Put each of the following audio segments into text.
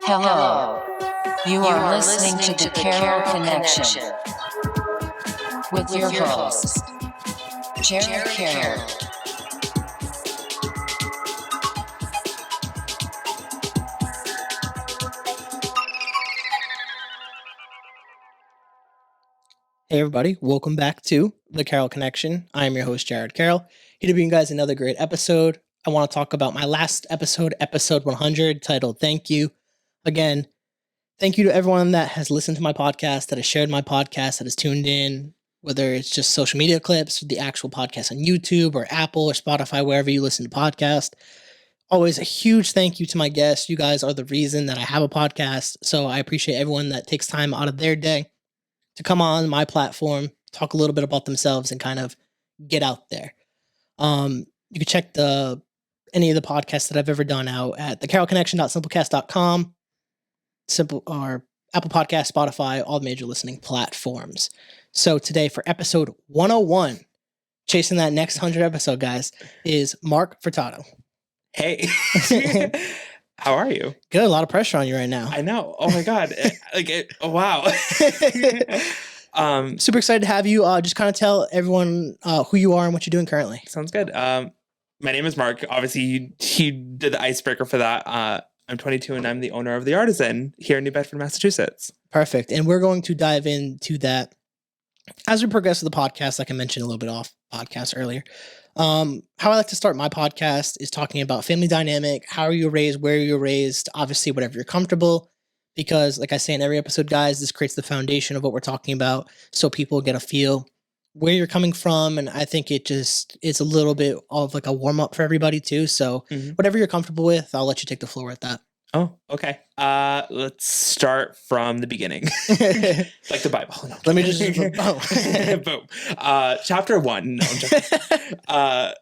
Hello. You are listening to the Carroll Connection with your host, Jared Carroll. Hey everybody, welcome back to the Carroll Connection. I am your host, Jared Carroll. Here to bring you guys another great episode. I want to talk about my last episode 100, titled Thank You. Again, thank you to everyone that has listened to my podcast, that has shared my podcast, that has tuned in, whether it's just social media clips, the actual podcast on YouTube or Apple or Spotify, wherever you listen to podcasts. Always a huge thank you to my guests. You guys are the reason that I have a podcast, so I appreciate everyone that takes time out of their day to come on my platform, talk a little bit about themselves, and kind of get out there. You can check any of the podcasts that I've ever done out at thecarrollconnection.simplecast.com, simple or Apple Podcast, Spotify, all the major listening platforms. So today for episode 101, chasing that next 100 episode, guys, is Mark Furtado. Hey, how are you? Good. A lot of pressure on you right now. I know. Oh my God. Wow. Super excited to have you. Just kind of tell everyone who you are and what you're doing currently. Sounds good. My name is Mark. Obviously, you did the icebreaker for that. I'm 22 and I'm the owner of the Artisan here in New Bedford, Massachusetts. Perfect. And we're going to dive into that as we progress with the podcast, like I mentioned a little bit off podcast earlier. How I like to start my podcast is talking about family dynamic. How are you raised? Where are you raised? Obviously, whatever you're comfortable. Because like I say in every episode, guys, this creates the foundation of what we're talking about so people get a feel where you're coming from. And I think it's a little bit of like a warm up for everybody too. So whatever you're comfortable with, I'll let you take the floor with that. Oh, okay. Let's start from the beginning. Like the Bible. No, let me just boom. Chapter 1. No, I'm joking.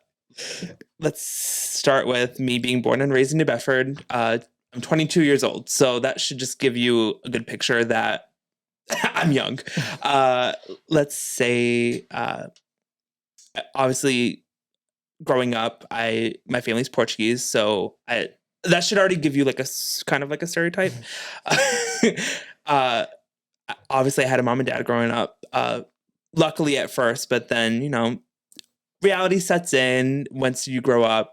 Let's start with me being born and raised in New Bedford. I'm 22 years old, so that should just give you a good picture that I'm young. Let's say, obviously, growing up, my family's Portuguese, so that should already give you like a kind of like a stereotype. Obviously, I had a mom and dad growing up. Luckily at first, but then reality sets in once you grow up.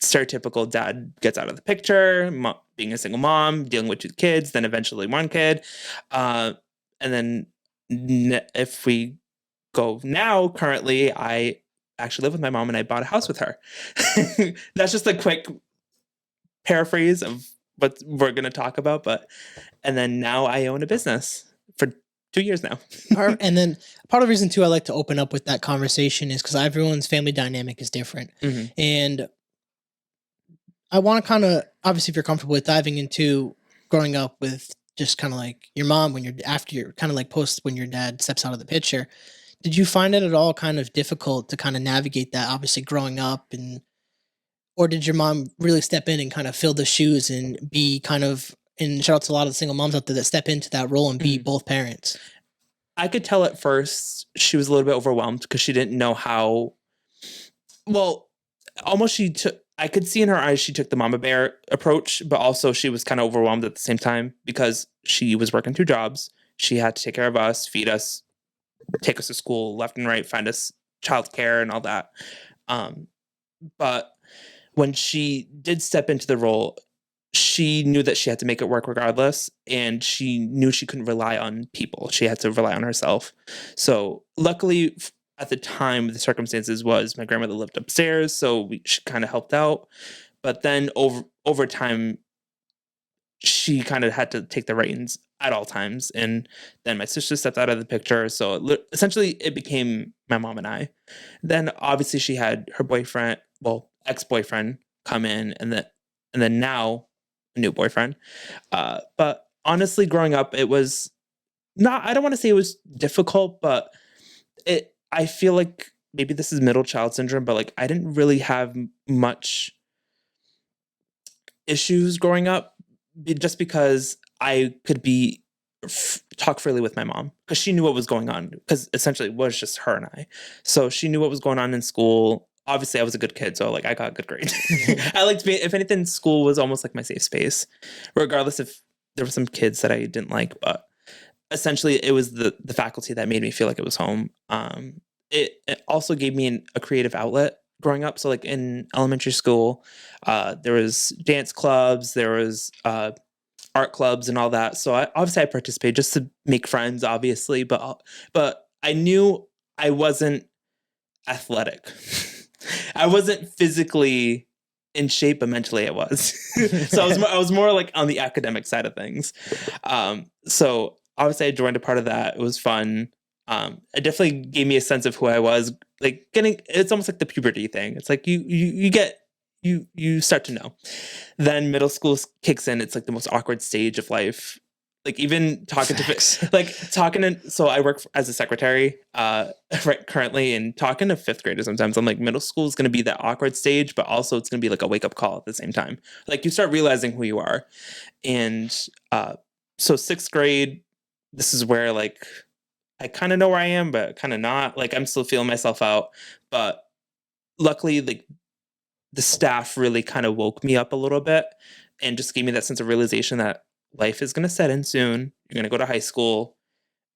Stereotypical dad gets out of the picture, being a single mom, dealing with 2 kids, then eventually 1 kid. And then if we go now, currently, I actually live with my mom and I bought a house with her. That's just a quick paraphrase of what we're going to talk about. And then now I own a business for 2 years now. And then part of the reason too I like to open up with that conversation is because everyone's family dynamic is different. And I want to kind of, obviously, if you're comfortable with diving into growing up with just kind of like your mom when your dad steps out of the picture, did you find it at all kind of difficult to kind of navigate that, obviously growing up, or did your mom really step in and kind of fill the shoes and be kind of, and shout out to a lot of the single moms out there that step into that role and be both parents? I could tell at first she was a little bit overwhelmed because she didn't know how, I could see in her eyes she took the mama bear approach, but also she was kind of overwhelmed at the same time because she was working 2 jobs. She had to take care of us, feed us, take us to school left and right, find us childcare and all that. But when she did step into the role, she knew that she had to make it work regardless, and she knew she couldn't rely on people. She had to rely on herself. So luckily, at the time, the circumstances was my grandmother lived upstairs, so she kind of helped out. But then over time, she kind of had to take the reins at all times. And then my sister stepped out of the picture. So essentially, it became my mom and I. Then obviously she had her boyfriend, ex-boyfriend, come in, and then now a new boyfriend. But honestly, growing up, it was not. I don't want to say it was difficult, but I feel like maybe this is middle child syndrome, but like I didn't really have much issues growing up just because I could talk freely with my mom because she knew what was going on, because essentially it was just her and I. So she knew what was going on in school. obviously I was a good kid, so like I got good grades. I liked being, if anything, school was almost like my safe space, regardless if there were some kids that I didn't like, but essentially it was the faculty that made me feel like it was home. It also gave me a creative outlet growing up. So like in elementary school, there was dance clubs, there was art clubs and all that. So obviously I participated just to make friends, obviously, but I knew I wasn't athletic. I wasn't physically in shape, but mentally I was. So I was more like on the academic side of things. So obviously I joined a part of that. It was fun. It definitely gave me a sense of who I was. Like it's almost like the puberty thing. It's like you start to know. Then middle school kicks in. It's like the most awkward stage of life. Like even talking so I work as a secretary right currently, and talking to fifth graders sometimes I'm like, middle school is going to be that awkward stage, but also it's going to be like a wake up call at the same time. Like you start realizing who you are. And so sixth grade, this is where like I kind of know where I am, but kind of not. Like I'm still feeling myself out. But luckily, like the staff really kind of woke me up a little bit and just gave me that sense of realization that life is going to set in soon. You're going to go to high school.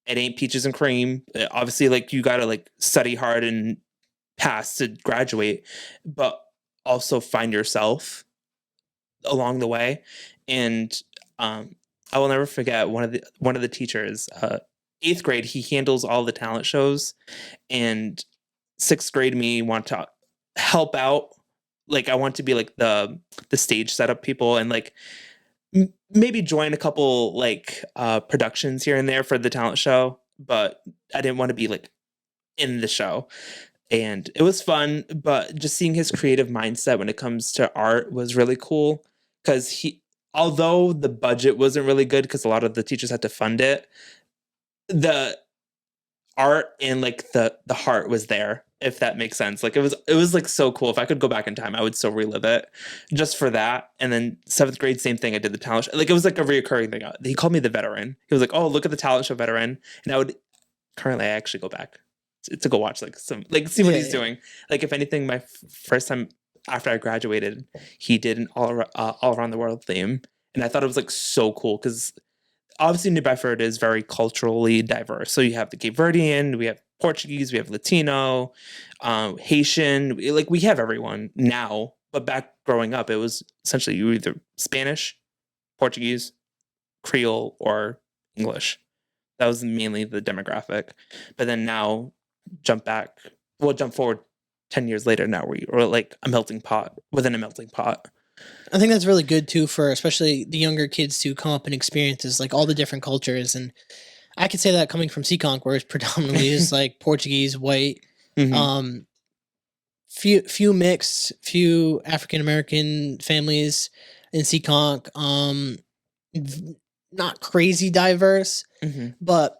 It ain't peaches and cream. Obviously, like you got to like study hard and pass to graduate, but also find yourself along the way. And I will never forget one of the teachers, eighth grade, he handles all the talent shows, and sixth grade me want to help out. Like I want to be like the stage setup people and like maybe join a couple like productions here and there for the talent show, but I didn't want to be like in the show. And it was fun, but just seeing his creative mindset when it comes to art was really cool, because although the budget wasn't really good because a lot of the teachers had to fund it, the art and like the heart was there, if that makes sense. Like it was like so cool. If I could go back in time, I would so relive it just for that. And then seventh grade, same thing. I did the talent show. Like it was like a reoccurring thing. He called me the veteran. He was like, "Oh, look at the talent show veteran." And I actually go back to go watch like some, like see what he's doing. Like if anything, my first time after I graduated, he did an all around the world theme. And I thought it was like so cool because obviously New Bedford is very culturally diverse. So you have the Cape Verdean, we have Portuguese, we have Latino, Haitian, like we have everyone now. But back growing up, it was essentially you were either Spanish, Portuguese, Creole, or English. That was mainly the demographic. But then now, jump forward 10 years later, now we're like a melting pot within a melting pot. I think that's really good too, for especially the younger kids to come up and experiences like all the different cultures. And I could say that coming from Seekonk, where it's predominantly is like Portuguese, white, Mm-hmm. few mixed, few African American families in Seekonk. Not crazy diverse, Mm-hmm. but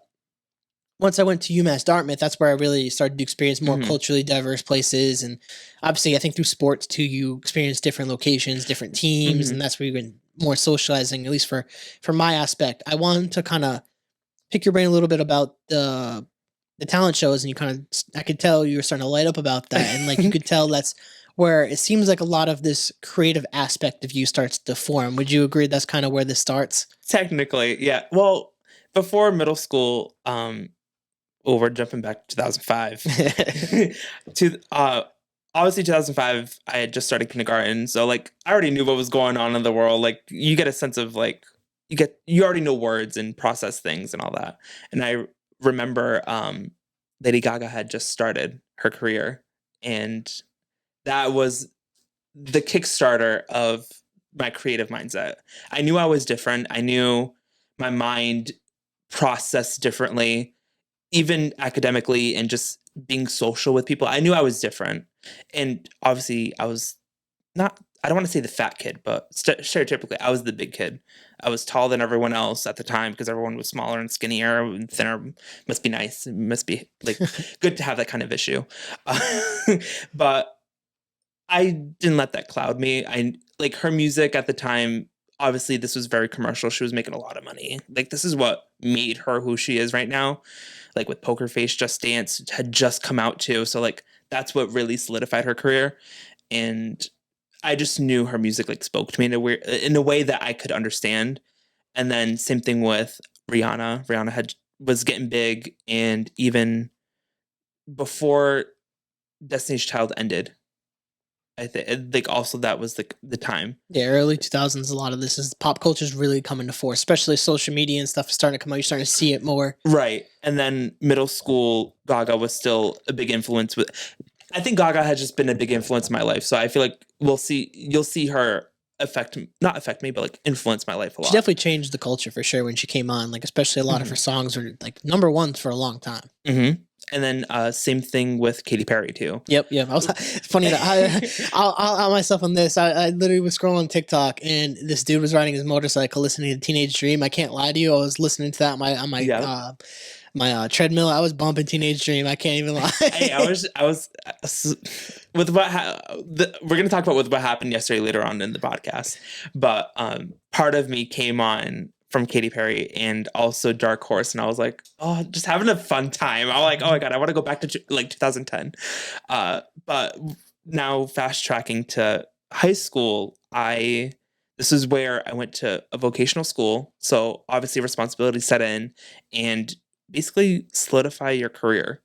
once I went to UMass Dartmouth, that's where I really started to experience more Mhm. culturally diverse places. And obviously, I think through sports too, you experience different locations, different teams, Mhm. and that's where you've been more socializing. At least for my aspect, I wanted to kind of pick your brain a little bit about the talent shows, and you kind of, I could tell you were starting to light up about that, and like you could tell that's where it seems like a lot of this creative aspect of you starts to form. Would you agree that's kind of where this starts? Technically, yeah. Well, before middle school, we're jumping back to 2005. to Obviously 2005, I had just started kindergarten, so like I already knew what was going on in the world. Like you get a sense of like you already know words and process things and all that. And I remember Lady Gaga had just started her career, and that was the Kickstarter of my creative mindset. I knew I was different. I knew my mind processed differently, even academically and just being social with people. I knew I was different. And obviously, I was not, I don't want to say the fat kid, but stereotypically, I was the big kid. I was taller than everyone else at the time because everyone was smaller and skinnier and thinner. Must be nice. It must be like good to have that kind of issue. But I didn't let that cloud me. I like her music at the time. Obviously, this was very commercial. She was making a lot of money. Like this is what made her who she is right now. like with Poker Face, Just Dance had just come out too. So like that's what really solidified her career. And I just knew her music like spoke to me in a way that I could understand. And then same thing with Rihanna. Rihanna was getting big, and even before Destiny's Child ended, I think like also that was the time. Yeah, early 2000s. A lot of this is pop culture is really coming to force, especially social media and stuff is starting to come out. You're starting to see it more. Right. And then middle school, Gaga was still a big influence. I think Gaga has just been a big influence in my life. So I feel like you'll see her not affect me, but like influence my life a lot. She definitely changed the culture for sure when she came on. Like especially a lot of her songs were like number ones for a long time. Mm-hmm. And then same thing with Katy Perry too. Yep. It's funny that I'll myself on this. I literally was scrolling TikTok and this dude was riding his motorcycle listening to Teenage Dream. I can't lie to you. I was listening to that on my treadmill. I was bumping Teenage Dream. I can't even lie. Hey, I was with we're gonna talk about what happened yesterday later on in the podcast. But part of me came on from Katy Perry and also Dark Horse, and I was like, oh, just having a fun time. I'm like, oh my god, I want to go back to like 2010. But now fast tracking to high school, this is where I went to a vocational school. So obviously responsibility set in and basically solidify your career.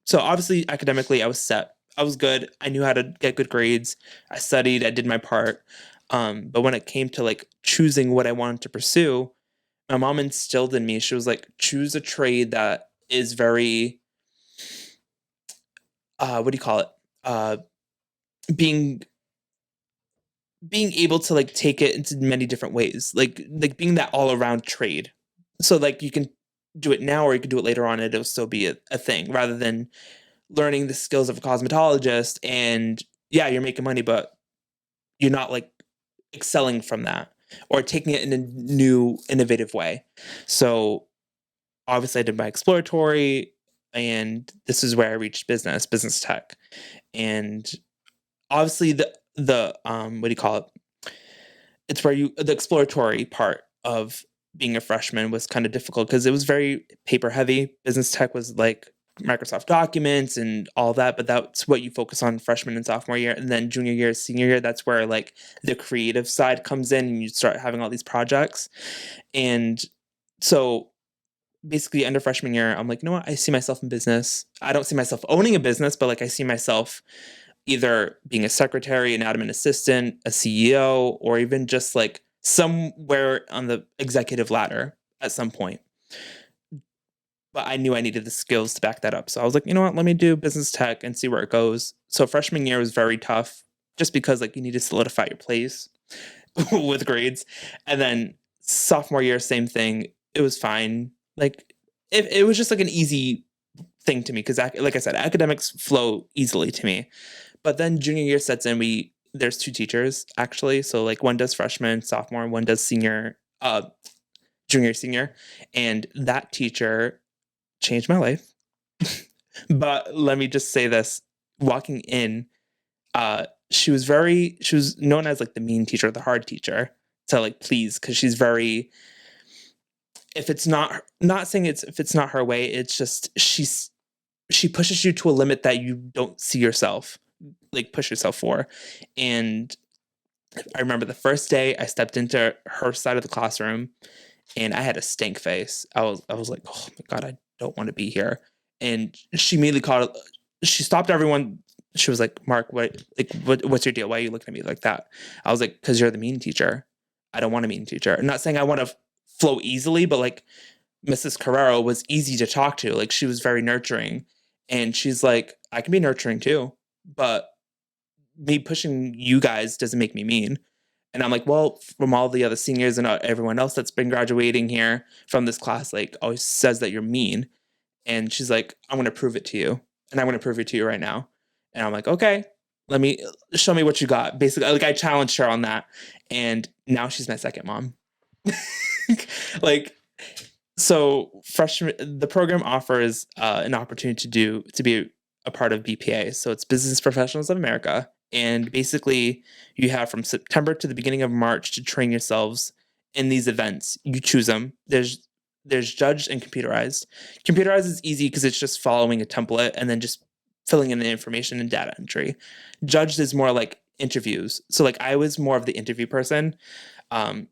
So obviously academically I was set. I was good. I knew how to get good grades. I studied, I did my part. But when it came to like choosing what I wanted to pursue, my mom instilled in me, she was like, choose a trade that is very, what do you call it? Being able to like take it into many different ways, like being that all around trade. So like you can do it now or you can do it later on and it'll still be a thing, rather than learning the skills of a cosmetologist and yeah, you're making money, but you're not like excelling from that or taking it in a new innovative way. So obviously I did my exploratory, and this is where I reached business tech. And obviously the what do you call it? It's where the exploratory part of being a freshman was kind of difficult because it was very paper heavy. Business tech was like Microsoft Documents and all that, but that's what you focus on freshman and sophomore year. And then junior year, senior year, that's where like the creative side comes in and you start having all these projects. And so basically end of freshman year, I'm like, you know what? I see myself in business. I don't see myself owning a business, but like I see myself either being a secretary, an admin assistant, a CEO, or even just like somewhere on the executive ladder at some point. But I knew I needed the skills to back that up. So I was like, you know what, let me do business tech and see where it goes. So freshman year was very tough just because like you need to solidify your place with grades. And then sophomore year, same thing. It was fine. Like it was just like an easy thing to me because like I said, academics flow easily to me. But then junior year sets in, there's two teachers actually. So like one does freshman, sophomore, and one does junior, senior. And that teacher changed my life. But let me just say this, walking in, she was known as like the mean teacher, the hard teacher to like please, because she's very, if it's not her way, it's just she pushes you to a limit that you don't see yourself like push yourself for. And I remember the first day I stepped into her side of the classroom and I had a stink face. I was like, oh my God, I don't want to be here. And she immediately she stopped everyone. She was like, Mark, what's your deal? Why are you looking at me like that? I was like, because you're the mean teacher. I don't want a mean teacher. I'm not saying I want to flow easily, but like Mrs. Carroll was easy to talk to. Like she was very nurturing. And she's like, I can be nurturing too, but me pushing you guys doesn't make me mean. And I'm like, well, from all the other seniors and everyone else that's been graduating here from this class, like always says that you're mean. And she's like, I'm going to prove it to you. And I'm going to prove it to you right now. And I'm like, okay, show me what you got. Basically, like I challenged her on that. And now she's my second mom. Like, so the program offers an opportunity to be a part of BPA. So it's Business Professionals of America. And basically you have from September to the beginning of March to train yourselves in these events. You choose them. there's judged and computerized. Computerized is easy because it's just following a template and then just filling in the information and data entry. Judged is more like interviews. So like I was more of the interview person.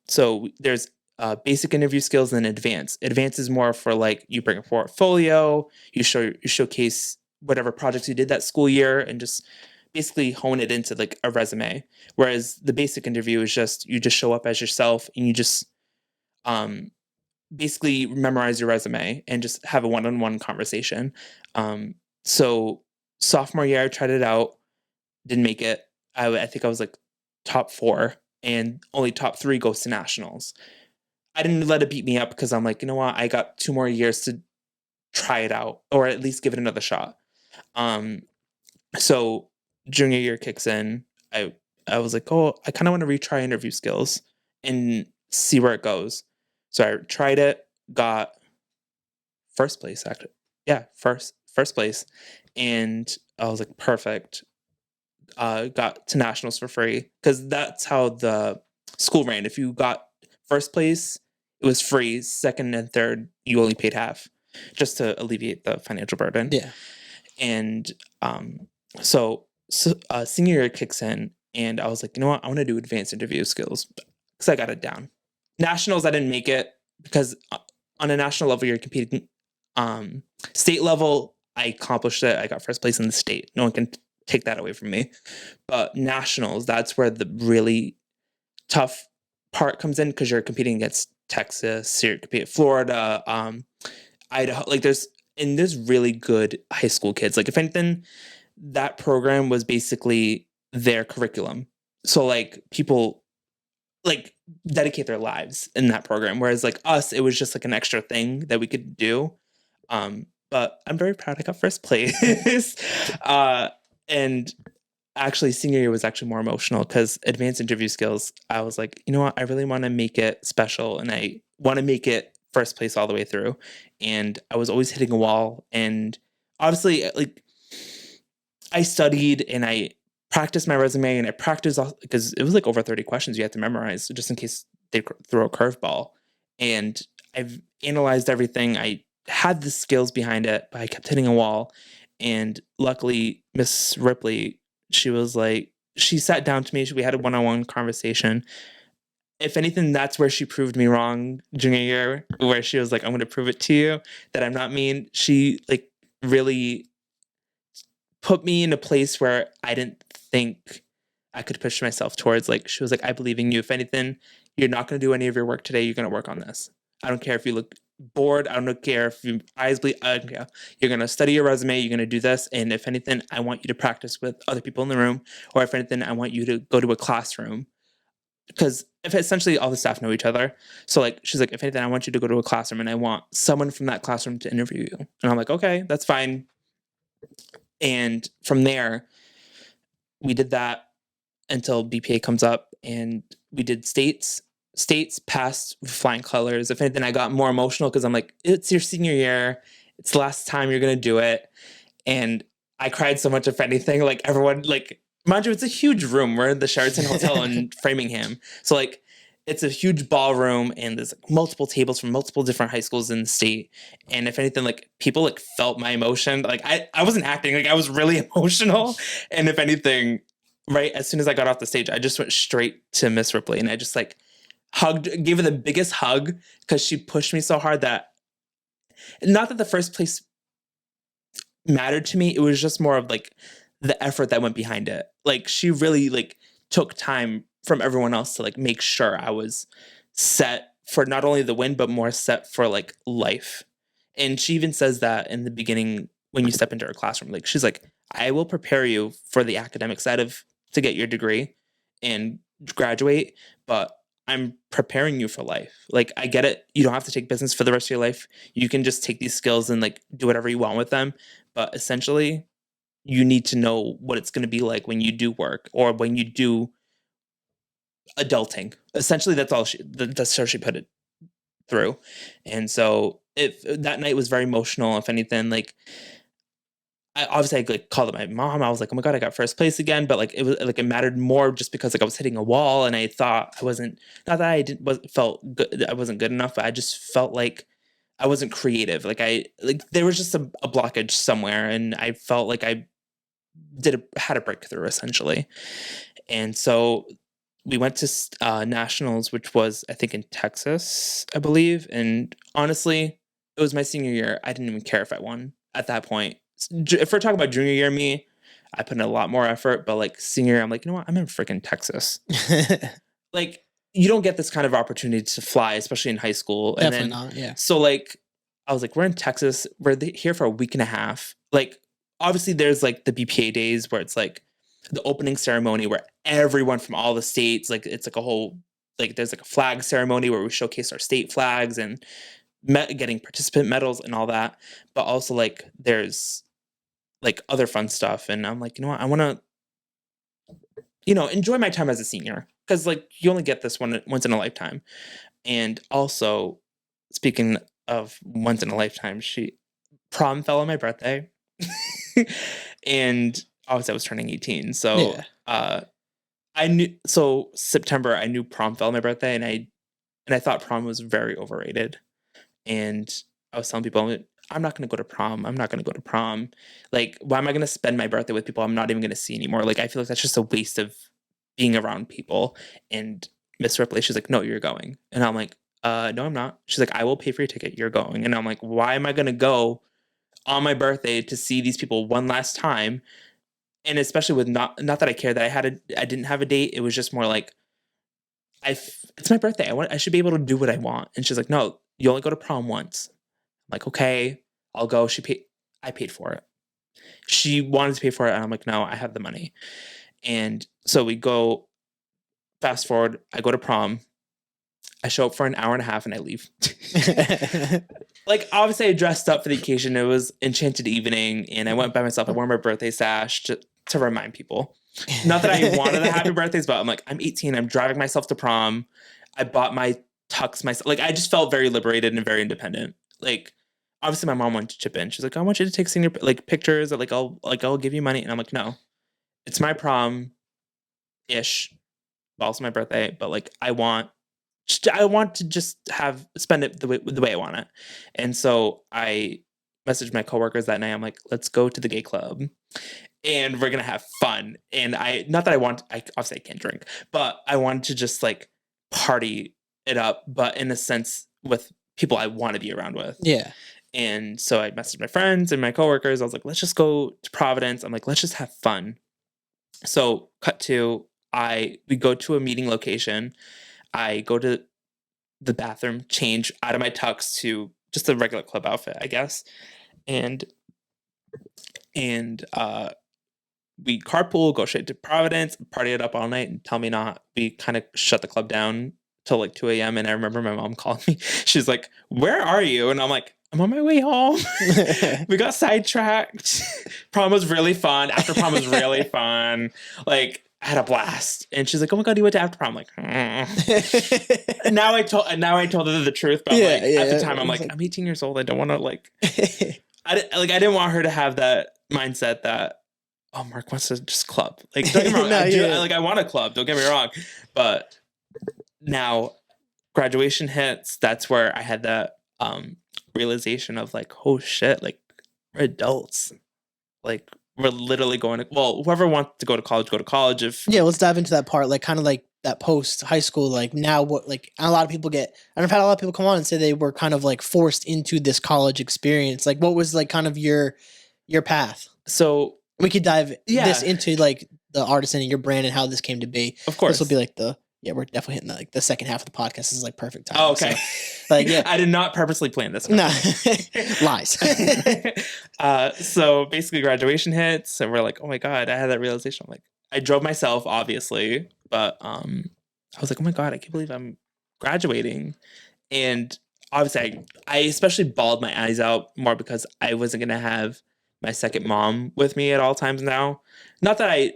So there's basic interview skills and advanced. Advanced is more for like you bring a portfolio, you showcase whatever projects you did that school year and just basically hone it into like a resume. Whereas the basic interview is just you just show up as yourself and you just basically memorize your resume and just have a one-on-one conversation. So sophomore year, I tried it out, didn't make it. I think I was like top 4 and only top 3 goes to nationals. I didn't let it beat me up because I'm like, you know what? I got 2 more years to try it out or at least give it another shot. So junior year kicks in. I was like, oh, I kind of want to retry interview skills and see where it goes. So I tried it, got first place actually. Yeah, first place. And I was like, perfect. Got to nationals for free because that's how the school ran. If you got first place, it was free. Second and third, you only paid half just to alleviate the financial burden. Yeah. And so senior year kicks in and I was like, you know what? I want to do advanced interview skills because I got it down. Nationals, I didn't make it because on a national level, you're competing. State level, I accomplished it. I got first place in the state. No one can take that away from me. But nationals, that's where the really tough part comes in because you're competing against Texas, you're competing Florida, Idaho. Like there's really good high school kids. Like if anything, that program was basically their curriculum. So like people like dedicate their lives in that program. Whereas like us, it was just like an extra thing that we could do. But I'm very proud I got first place. And actually senior year was actually more emotional because advanced interview skills, I was like, you know what? I really want to make it special and I want to make it first place all the way through. And I was always hitting a wall. And obviously like I studied and I practiced my resume and I practiced because it was like over 30 questions you had to memorize just in case they throw a curveball. And I've analyzed everything. I had the skills behind it, but I kept hitting a wall. And luckily, Miss Ripley, she was like, she sat down to me. We had a one-on-one conversation. If anything, that's where she proved me wrong junior year, where she was like, I'm going to prove it to you that I'm not mean. She like really put me in a place where I didn't think I could push myself towards. Like, she was like, I believe in you. If anything, you're not going to do any of your work today. You're going to work on this. I don't care if you look bored. I don't care if your eyes bleed. I don't care. You're going to study your resume. You're going to do this. And if anything, I want you to practice with other people in the room. Or if anything, I want you to go to a classroom. Because if essentially all the staff know each other. So like, she's like, if anything, I want you to go to a classroom and I want someone from that classroom to interview you. And I'm like, okay, that's fine. And from there, we did that until BPA comes up and we did states passed with flying colors. If anything, I got more emotional because I'm like, it's your senior year. It's the last time you're going to do it. And I cried so much, if anything, like everyone, like, mind you, it's a huge room. We're in the Sheraton Hotel in Framingham. So like, it's a huge ballroom and there's like multiple tables from multiple different high schools in the state. And if anything, like people like felt my emotion. Like I wasn't acting, like I was really emotional. And if anything, right as soon as I got off the stage, I just went straight to Miss Ripley and I just like gave her the biggest hug because she pushed me so hard that not that the first place mattered to me. It was just more of like the effort that went behind it. Like she really like took time from everyone else to like make sure I was set for not only the win, but more set for like life. And she even says that in the beginning when you step into her classroom, like she's like, I will prepare you for the academic side of to get your degree and graduate, but I'm preparing you for life. Like I get it. You don't have to take business for the rest of your life. You can just take these skills and like do whatever you want with them. But essentially you need to know what it's going to be like when you do work or when you do adulting. Essentially, that's how she put it through. And so that night was very emotional. If anything, like I like called up my mom. I was like, oh my God, I got first place again. But like it was like it mattered more just because like I was hitting a wall and I thought I wasn't, not that I felt good, I wasn't good enough, but I just felt like I wasn't creative. Like there was just a blockage somewhere, and I felt like I had a breakthrough essentially. And so we went to nationals, which was, I think, in Texas, I believe. And honestly, it was my senior year. I didn't even care if I won at that point. If we're talking about junior year me, I put in a lot more effort. But like senior year, I'm like, you know what? I'm in freaking Texas. Like, you don't get this kind of opportunity to fly, especially in high school. And Definitely then, not. Yeah. So like, I was like, we're in Texas. We're here for a week and a half. Like, obviously, there's like the BPA days where it's like the opening ceremony where everyone from all the states, like it's like a whole, like there's like a flag ceremony where we showcase our state flags and getting participant medals and all that. But also like there's like other fun stuff. And I'm like, you know what? I want to, enjoy my time as a senior, because like you only get this once in a lifetime. And also, speaking of once in a lifetime, prom fell on my birthday. And obviously I was turning 18. So September, I knew prom fell on my birthday, and I thought prom was very overrated. And I was telling people, I'm not going to go to prom. I'm not going to go to prom. Like, why am I going to spend my birthday with people I'm not even going to see anymore? Like, I feel like that's just a waste of being around people. And Miss Ripley, she's like, no, you're going. And I'm like, no, I'm not. She's like, I will pay for your ticket. You're going. And I'm like, why am I going to go on my birthday to see these people one last time? And especially with not that I care that I didn't have a date. It was just more like, it's my birthday. I should be able to do what I want. And she's like, no, you only go to prom once. I'm like, okay, I'll go. I paid for it. She wanted to pay for it. And I'm like, no, I have the money. And so we go, fast forward, I go to prom. I show up for an hour and a half and I leave. Like, obviously I dressed up for the occasion. It was enchanted evening, and I went by myself. I wore my birthday sash to remind people. Not that I wanted a happy birthdays, but I'm like, I'm 18. I'm driving myself to prom. I bought my tux myself. Like, I just felt very liberated and very independent. Like, obviously my mom wanted to chip in. She's like, I want you to take senior pictures. Or, I'll give you money. And I'm like, no, it's my prom ish. Also my birthday, but like, I want to just spend it the way I want it. And so I messaged my coworkers that night. I'm like, let's go to the gay club and we're going to have fun. And obviously I can't drink, but I wanted to just like party it up, but in a sense with people I want to be around with. Yeah. And so I messaged my friends and my coworkers. I was like, let's just go to Providence. I'm like, let's just have fun. So cut to, we go to a meeting location. I go to the bathroom, change out of my tux to just a regular club outfit, I guess. And we carpool, go straight to Providence, party it up all night, and tell me not. We kind of shut the club down till like 2 a.m. And I remember my mom calling me. She's like, where are you? And I'm like, I'm on my way home. We got sidetracked. Prom was really fun. After prom was really fun. Like, I had a blast. And she's like, oh my God, you went to after prom. I'm like, now I told her the truth. But at the time, I'm like, I'm 18 years old. I don't want to like, I didn't want her to have that mindset that, oh, Mark wants to just club. Like, don't get me wrong. I want a club. Don't get me wrong. But now graduation hits. That's where I had that realization of like, oh shit, like we're adults. Like, we're literally going to, whoever wants to go to college, go to college. Let's dive into that part, like kind of like that post high school, like now what, like a lot of people I've had a lot of people come on and say they were kind of like forced into this college experience. Like, what was like kind of your path? So we could dive this into like the Artisan and your brand and how this came to be. Of course. This will be like we're definitely hitting the second half of the podcast. This is like perfect time. Oh, okay. So, like, yeah. I did not purposely plan this. No. Lies. So basically graduation hits and we're like, oh my God, I had that realization. I'm like, I drove myself, obviously, but I was like, oh my God, I can't believe I'm graduating. And obviously I especially bawled my eyes out more because I wasn't going to have my second mom with me at all times now. Not that I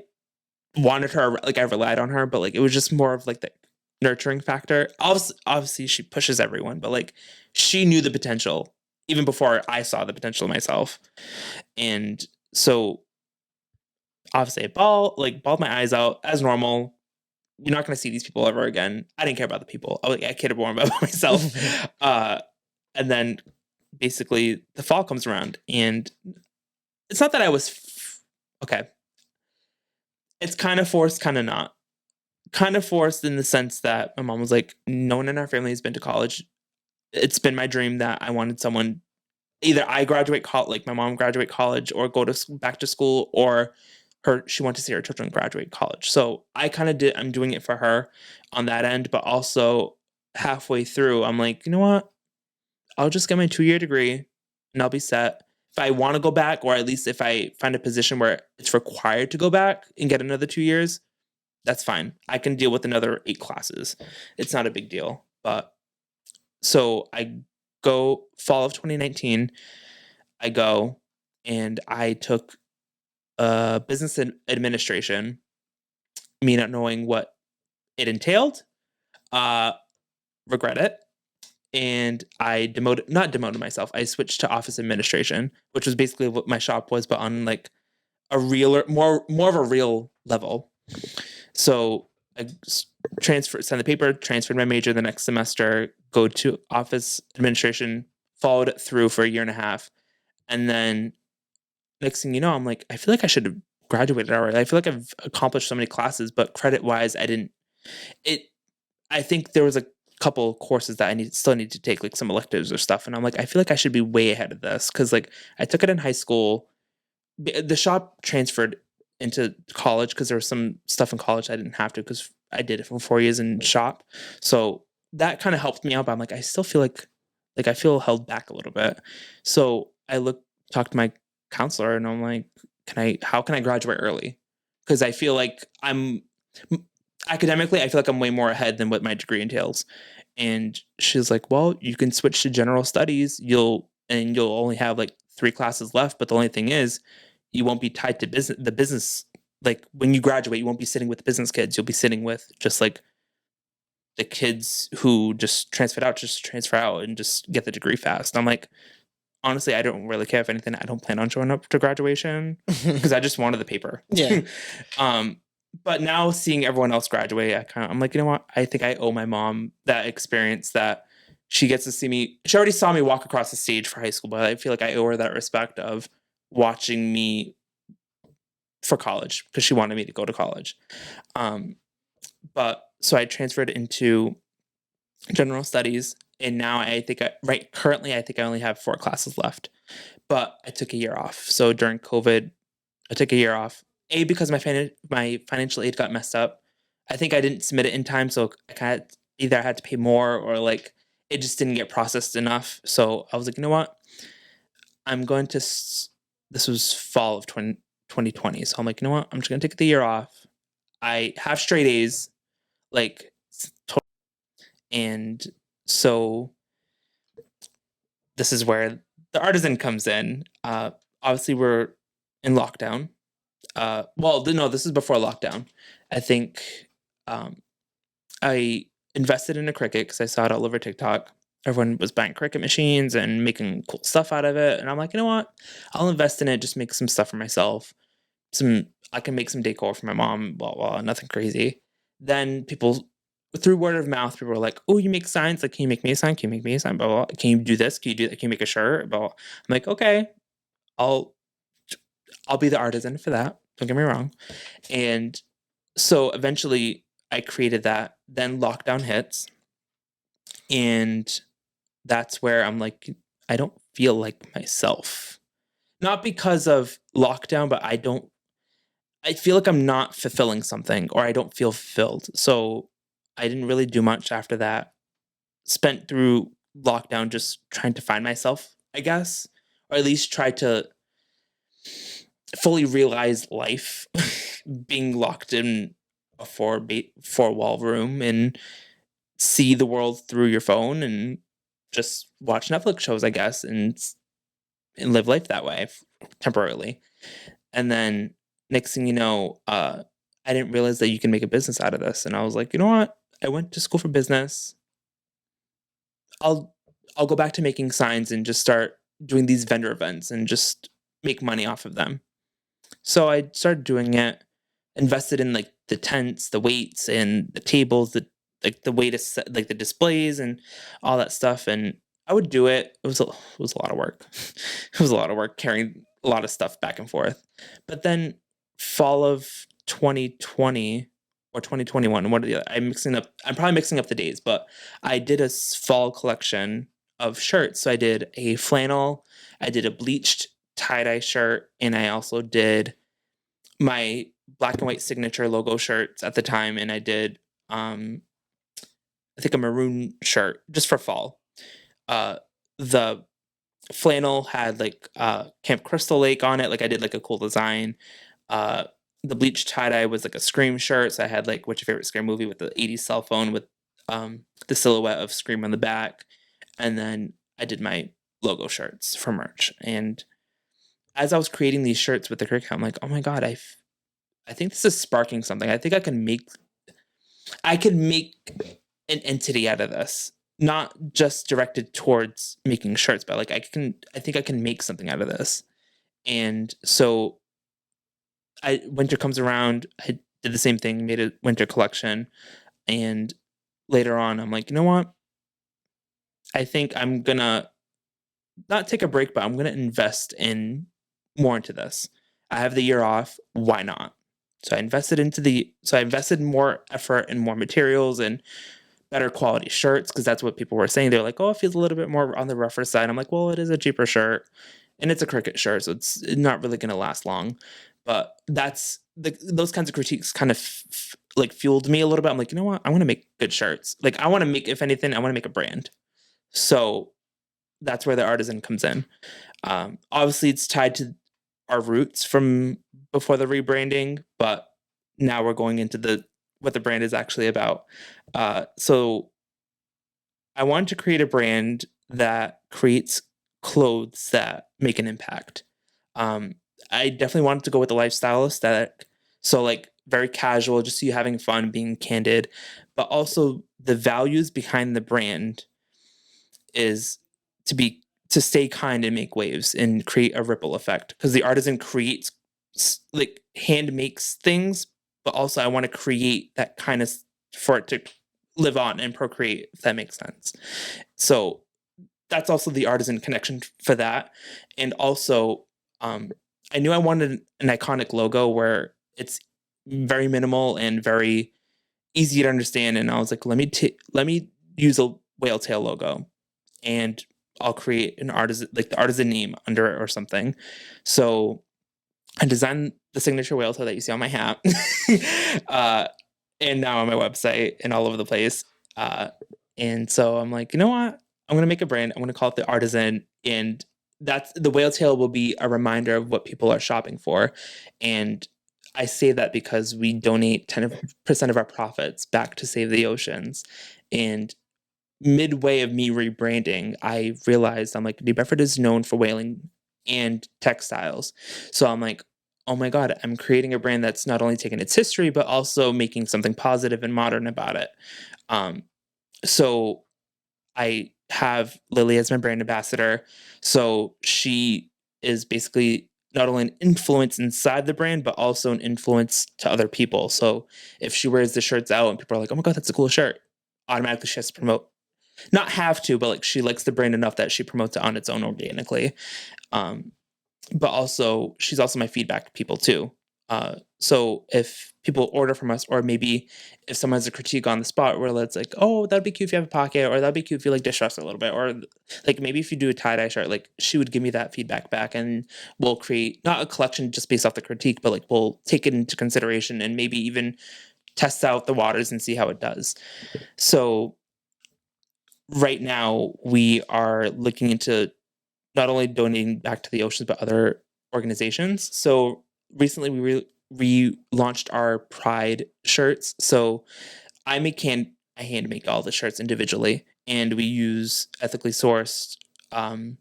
wanted her, like I relied on her, but like it was just more of like the nurturing factor. Obviously she pushes everyone, but like she knew the potential even before I saw the potential myself. And so obviously I bawled my eyes out as normal. You're not going to see these people ever again. I didn't care about the people. I cared more about myself. And then basically the fall comes around, and it's not that I was okay. It's kind of forced, kind of not. Kind of forced in the sense that my mom was like, no one in our family has been to college. It's been my dream that I wanted someone, either I graduate college, like my mom graduate college, or go to back to school, or she wanted to see her children graduate college. So I kind of I'm doing it for her on that end, but also halfway through, I'm like, you know what? I'll just get my 2-year degree and I'll be set. If I want to go back, or at least if I find a position where it's required to go back and get another 2 years, that's fine. I can deal with another 8 classes. It's not a big deal. But so I go fall of 2019, I go and I took business administration, me not knowing what it entailed, uh, regret it. And I not demoted myself. I switched to office administration, which was basically what my shop was, but on like a realer, more of a real level. So I sent the paper, transferred my major the next semester, go to office administration, followed it through for a year and a half. And then next thing you know, I'm like, I feel like I should have graduated already. I feel like I've accomplished so many classes, but credit wise, I didn't. I think there was a couple courses that I still need to take, like some electives or stuff. And I'm like, I feel like I should be way ahead of this. Cause like I took it in high school. The shop transferred into college because there was some stuff in college I didn't have to, because I did it for 4 years in shop. So that kind of helped me out. But I'm like, I still feel like I feel held back a little bit. So I talked to my counselor and I'm like, how can I graduate early? Because I feel like academically, I feel like I'm way more ahead than what my degree entails. And she's like, well, you can switch to general studies. You'll only have like 3 classes left. But the only thing is, you won't be tied to the business. Like when you graduate, you won't be sitting with business kids. You'll be sitting with just like the kids who just transfer out and just get the degree fast. I'm like, honestly, I don't really care. If anything, I don't plan on showing up to graduation because I just wanted the paper. Yeah. But now seeing everyone else graduate, I'm like, you know what? I think I owe my mom that experience, that she gets to see me. She already saw me walk across the stage for high school, but I feel like I owe her that respect of watching me for college, because she wanted me to go to college. But so I transferred into general studies, and now currently I think I only have 4 classes left, but I took a year off. So during COVID, I took a year off. Because my financial aid got messed up. I think I didn't submit it in time, so either I had to pay more, or like it just didn't get processed enough. So I was like, you know what? I'm going to. This was fall of 2020. So I'm like, you know what? I'm just going to take the year off. I have straight A's, like, and so this is where the Artisan comes in. Obviously, we're in lockdown. No, this is before lockdown. I think I invested in a Cricut because I saw it all over TikTok. Everyone was buying Cricut machines and making cool stuff out of it. And I'm like, you know what? I'll invest in it, just make some stuff for myself. I can make some decor for my mom, blah, blah, nothing crazy. Then through word of mouth, people were like, oh, you make signs? Like, can you make me a sign? Can you make me a sign? Blah, blah. Can you do this? Can you do that? Can you make a shirt? Blah, blah. I'm like, okay, I'll be the artisan for that. Don't get me wrong. And so eventually I created that. Then lockdown hits. And that's where I'm like, I don't feel like myself. Not because of lockdown, but I feel like I'm not fulfilling something, or I don't feel fulfilled. So I didn't really do much after that. Spent through lockdown just trying to find myself, I guess, or at least try to fully realize life being locked in a four-wall room and see the world through your phone and just watch Netflix shows, I guess, and live life that way temporarily. And then next thing you know, I didn't realize that you can make a business out of this. And I was like, you know what? I went to school for business. I'll go back to making signs and just start doing these vendor events and just make money off of them. So I started doing it, invested in like the tents, the weights, and the tables, the way to set like the displays and all that stuff. And I would do it. It was a lot of work. It was a lot of work carrying a lot of stuff back and forth. But then fall of 2020 or 2021, one of the other, I'm probably mixing up the days, but I did a fall collection of shirts. So I did a flannel, I did a bleached tie-dye shirt, and I also did my black and white signature logo shirts at the time, and I did I think a maroon shirt just for fall. The flannel had like Camp Crystal Lake on it. Like I did like a cool design. Uh, the bleached tie dye was like a Scream shirt. So I had like what's your favorite Scream movie with the '80s cell phone with the silhouette of Scream on the back, and then I did my logo shirts for merch. And as I was creating these shirts with the curriculum, I'm like, oh my god, I think this is sparking something. I think I can make an entity out of this, not just directed towards making shirts, but like I think I can make something out of this. And so winter comes around, I did the same thing, made a winter collection, and later on I'm like, you know what? I think I'm gonna not take a break, but I'm gonna invest in more into this. I have the year off, why not? So I invested more effort and more materials and better quality shirts because that's what people were saying. They're like, oh, it feels a little bit more on the rougher side. I'm like, well, it is a cheaper shirt and it's a Cricut shirt, so it's not really going to last long. But those kinds of critiques kind of like fueled me a little bit. I'm like, you know what? I want to make good shirts. Like I want to make, if anything, I want to make a brand. So that's where the Artisan comes in. Obviously, it's tied to our roots from before the rebranding, but now we're going into what the brand is actually about. So I wanted to create a brand that creates clothes that make an impact. I definitely wanted to go with the lifestyle aesthetic. So like very casual, just you having fun, being candid, but also the values behind the brand is to stay kind and make waves and create a ripple effect because the Artisan creates like hand makes things, but also I want to create that kind of for it to live on and procreate, if that makes sense. So that's also the Artisan connection for that. And also, I knew I wanted an iconic logo where it's very minimal and very easy to understand. And I was like, let me use a whale tail logo, and I'll create an Artisan, like the Artisan name under it or something. So I designed the signature whale tail that you see on my hat, and now on my website and all over the place. And so I'm like, you know what? I'm gonna make a brand. I'm gonna call it the Artisan, and that's the whale tail will be a reminder of what people are shopping for. And I say that because we donate 10% of our profits back to save the oceans. And midway of me rebranding, I realized I'm like, New Bedford is known for whaling and textiles. So I'm like, oh my God, I'm creating a brand that's not only taking its history, but also making something positive and modern about it. So I have Lily as my brand ambassador. So she is basically not only an influence inside the brand, but also an influence to other people. So if she wears the shirts out and people are like, oh my God, that's a cool shirt, automatically she has to promote. Not have to, but like she likes the brand enough that she promotes it on its own organically. But also, she's also my feedback people too. So if people order from us, or maybe if someone has a critique on the spot where it's like, oh, that'd be cute if you have a pocket, or that'd be cute if you like distress a little bit, or like maybe if you do a tie-dye shirt, like she would give me that feedback back, and we'll create not a collection just based off the critique, but like we'll take it into consideration and maybe even test out the waters and see how it does. So right now we are looking into not only donating back to the oceans, but other organizations. So recently we launched our Pride shirts. So I hand make all the shirts individually, and we use ethically sourced cotton,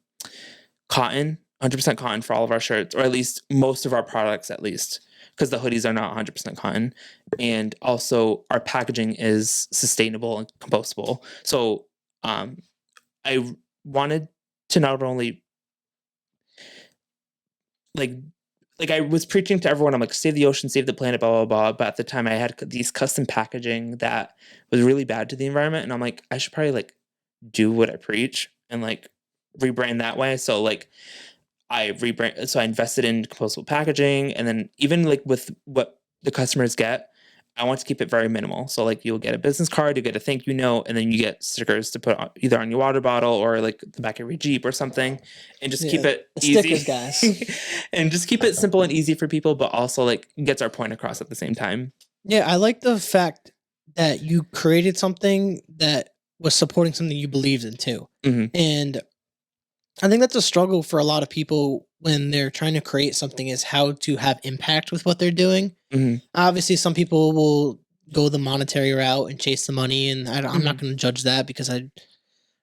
100% cotton for all of our shirts, or at least most of our products, at least, because the hoodies are not 100% cotton. And also our packaging is sustainable and compostable. So I wanted to not only like I was preaching to everyone. I'm like, save the ocean, save the planet, blah blah blah. But at the time, I had these custom packaging that was really bad to the environment, and I'm like, I should probably like do what I preach and like rebrand that way. So like I invested in compostable packaging, and then even like with what the customers get, I want to keep it very minimal. So like you'll get a business card, you get a thank you note, and then you get stickers to put on, either on your water bottle or like the back of your Jeep or something, and just keep it the easy, stickers, guys. and just keep it simple and easy for people, but also like gets our point across at the same time. Yeah, I like the fact that you created something that was supporting something you believed in too. Mhm. And I think that's a struggle for a lot of people when they're trying to create something, is how to have impact with what they're doing. Mhm. Obviously, some people will go the monetary route and chase the money, and I'm not Mhm. going to judge that because I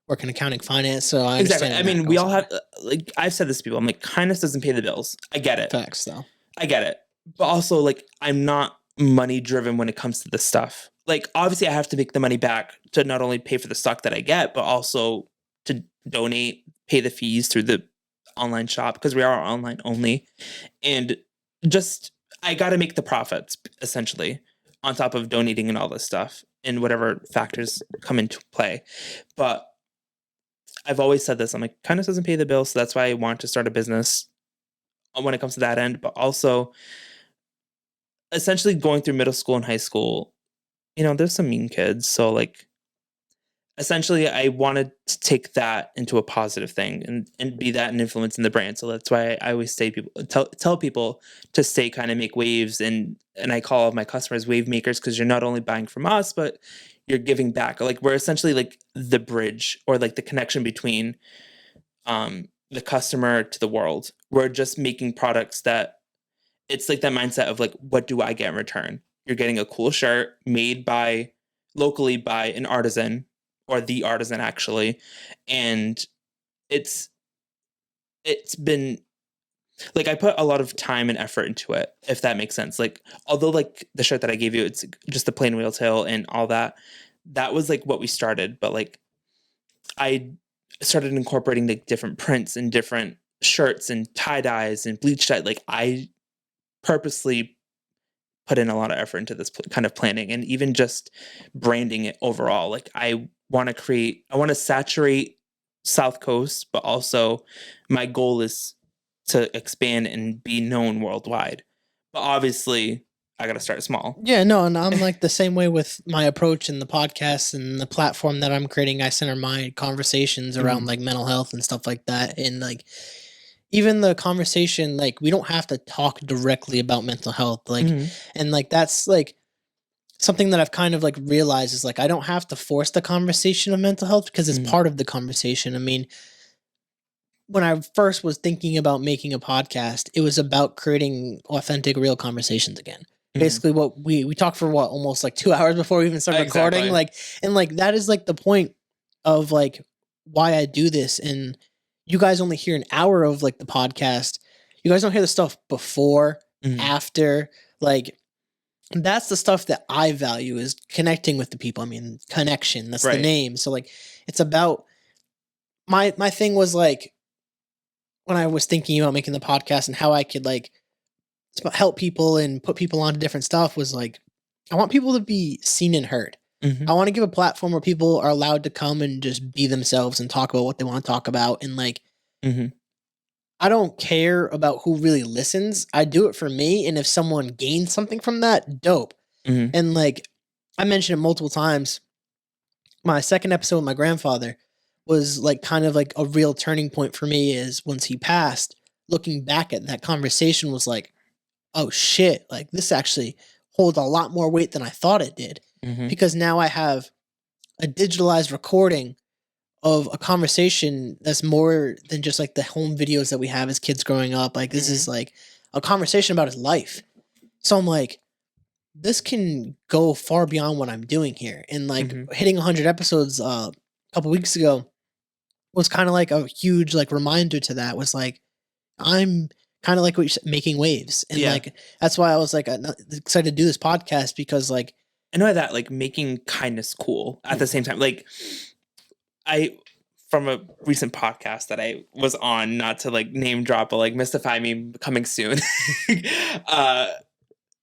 work in accounting finance, so I Exactly. understand. I where that mean, we goes all on. have like I've said this to people. I'm like, kindness doesn't pay the bills. I get it. Facts, though. I get it. But also, like, I'm not money driven when it comes to this stuff. Like, obviously, I have to make the money back to not only pay for the stock that I get, but also to donate, pay the fees through the online shop because we are online only. And just, I got to make the profits essentially on top of donating and all this stuff and whatever factors come into play. But I've always said this, I'm like, kindness doesn't pay the bills. So that's why I want to start a business when it comes to that end. But also, essentially going through middle school and high school, there's some mean kids. So like essentially I wanted to take that into a positive thing and be that an influence in the brand. So that's why I always say tell people to stay kind of make waves, and I call my customers wave makers because you're not only buying from us, but you're giving back. Like we're essentially like the bridge or like the connection between the customer to the world. We're just making products that it's like that mindset of like, what do I get in return? You're getting a cool shirt made locally by an artisan or the artisan actually. And it's been like, I put a lot of time and effort into it, if that makes sense. Like, although like the shirt that I gave you, it's just the plain wheel tail and all that. That was like what we started. But like, I started incorporating like different prints and different shirts and tie dyes and bleach dye. Like I purposely put in a lot of effort into this kind of planning and even just branding it overall. Like I want to saturate South Coast, but also my goal is to expand and be known worldwide. But obviously, I got to start small. Yeah, no, and I'm like the same way with my approach in the podcast and the platform that I'm creating. I center my conversations around like mental health and stuff like that. And like even the conversation, like we don't have to talk directly about mental health. Like, and like that's like something that I've kind of like realized is like I don't have to force the conversation of mental health because it's part of the conversation. I mean, when I first was thinking about making a podcast, it was about creating authentic, real conversations again. Basically, what we talked for almost like 2 hours before we even started recording. Like, and like that is like the point of like why I do this. And you guys only hear an hour of like the podcast. You guys don't hear the stuff before, after. Like, that's the stuff that I value, is connecting with the people. I mean, connection. That's the name. So like, it's about my thing was like, when I was thinking about making the podcast and how I could like help people and put people onto different stuff, was like, I want people to be seen and heard. I want to give a platform where people are allowed to come and just be themselves and talk about what they want to talk about. And like, I don't care about who really listens. I do it for me. And if someone gains something from that, dope. And like, I mentioned it multiple times. My second episode with my grandfather was like kind of like a real turning point for me, is once he passed, looking back at that conversation was like, oh shit, like this actually holds a lot more weight than I thought it did. Because now I have a digitalized recording of a conversation that's more than just like the home videos that we have as kids growing up. Like this is like a conversation about his life. So I'm like, this can go far beyond what I'm doing here. And like hitting 100 episodes a couple weeks ago was kind of like a huge like reminder to that, was like, I'm kind of like what you said, making waves. And like, that's why I was like excited to do this podcast, because like, I know that like making kindness cool at the same time. Like from a recent podcast that I was on, not to like name drop, but like Mystify Me coming soon.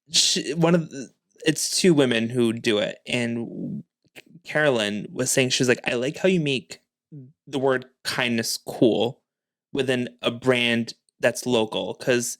It's two women who do it, and Carolyn was saying, she was like, I like how you make the word kindness cool within a brand that's local, because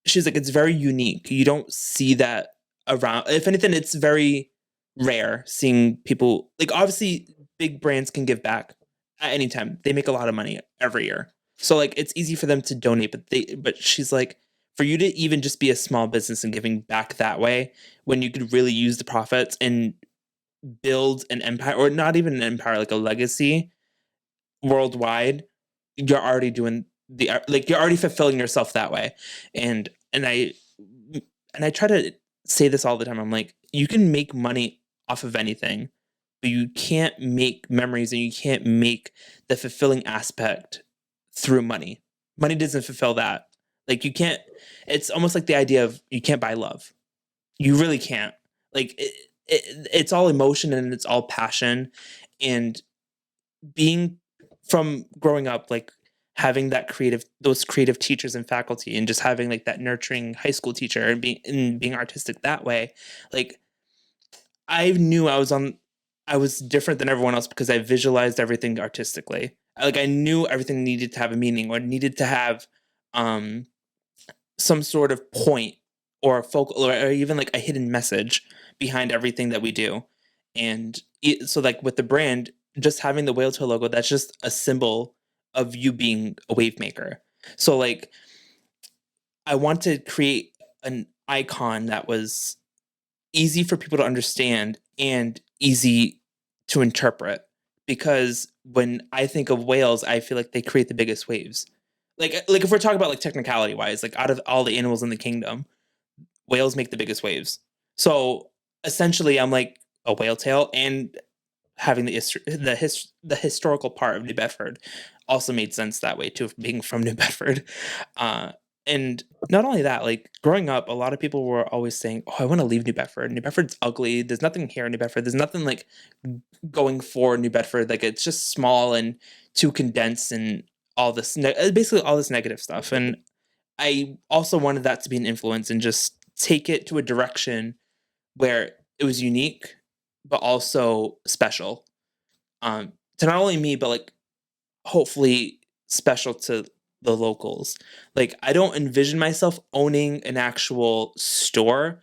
she's like, it's very unique. You don't see that around. If anything, it's very rare seeing people, like, obviously big brands can give back at any time. They make a lot of money every year. So like it's easy for them to donate, but she's like, for you to even just be a small business and giving back that way, when you could really use the profits and build an empire, or not even an empire, like a legacy worldwide, you're already doing like you're already fulfilling yourself that way. And I try to say this all the time. I'm like, you can make money off of anything, but you can't make memories, and you can't make the fulfilling aspect through money. Money doesn't fulfill that. Like you can't. It's almost like the idea of you can't buy love. You really can't. Like it's all emotion and it's all passion, and being from growing up, like having those creative teachers and faculty, and just having like that nurturing high school teacher, and being artistic that way. Like I knew I was different than everyone else because I visualized everything artistically. Like I knew everything needed to have a meaning, or needed to have some sort of point, or a focal, or even like a hidden message behind everything that we do. And so like with the brand, just having the whale tail logo, that's just a symbol of you being a wave maker. So like I want to create an icon that was easy for people to understand and easy to interpret, because when I think of whales, I feel like they create the biggest waves. Like if we're talking about like technicality wise, like out of all the animals in the kingdom, whales make the biggest waves. So essentially I'm like a whale tail, and having the historical part of New Bedford also made sense that way too, being from New Bedford. And not only that, like growing up, a lot of people were always saying, "Oh, I want to leave New Bedford. New Bedford's ugly. There's nothing here in New Bedford. There's nothing like going for New Bedford. Like it's just small and too condensed, and all this basically all this negative stuff." And I also wanted that to be an influence and just take it to a direction where it was unique, but also special. To not only me, but like hopefully special to the locals. Like I don't envision myself owning an actual store.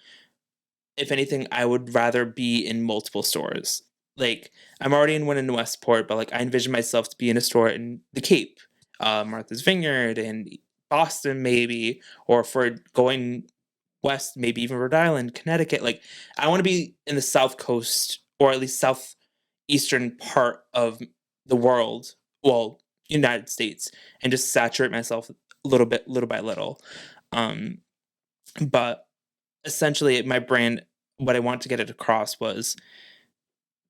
If anything, I would rather be in multiple stores. Like I'm already in one in Westport, but like I envision myself to be in a store in the Cape, Martha's Vineyard, and Boston maybe, or for going west, maybe even Rhode Island, Connecticut. Like I want to be in the South Coast, or at least southeastern part of the world, well, United States, and just saturate myself a little bit, little by little. But essentially my brand, what I want to get it across was